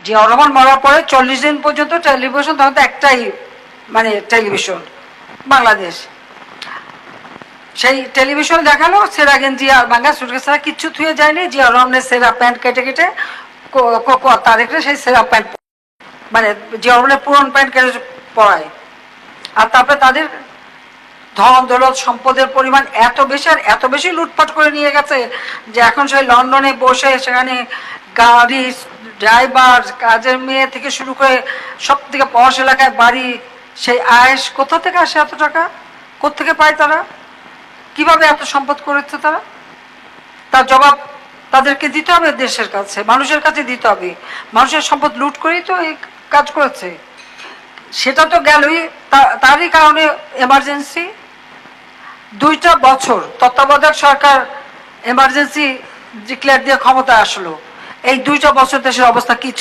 জিয়াউর রহমান মরার পরে 40 দিন পর্যন্ত টেলিভিশন তখন তো একটাই মানে টেলিভিশন বাংলাদেশ, সেই টেলিভিশন দেখালো সেরা গেঞ্জি আর বাঙ্গা সুটকেস ছাড়া কিচ্ছু থুয়ে যায়নি। জিয়াউর রহমানের সেরা প্যান্ট কেটে কেটে তারেকরে সেই সেরা প্যান্ট মানে জিয়াউর রহমানের পুরনো প্যান্ট কেটে পরায়। আর তারপরে তাদের ধন দৌলত সম্পদের পরিমাণ এত বেশি আর এত বেশি লুটপাট করে নিয়ে গেছে যে এখন সেই লন্ডনে বসে সেখানে গাড়ি, ড্রাইভার, কাজের মেয়ে থেকে শুরু করে সব থেকে পশ এলাকায় বাড়ি, সেই আয়েস কোথা থেকে আসে? এত টাকা কোত্থেকে পায় তারা? কিভাবে এত সম্পদ করেছে তারা? তার জবাব তাদেরকে দিতে হবে, দেশের কাছে মানুষের কাছে দিতে হবে। মানুষের সম্পদ লুট করেই তো এই কাজ করেছে। সেটা তো গেলই, তারই কারণে এমার্জেন্সি 2টা বছর তত্ত্বাবধায়ক সরকার এমার্জেন্সি ডিক্লেয়ার দিয়ে ক্ষমতা আসলো। এই 2টা বছর দেশের অবস্থা কি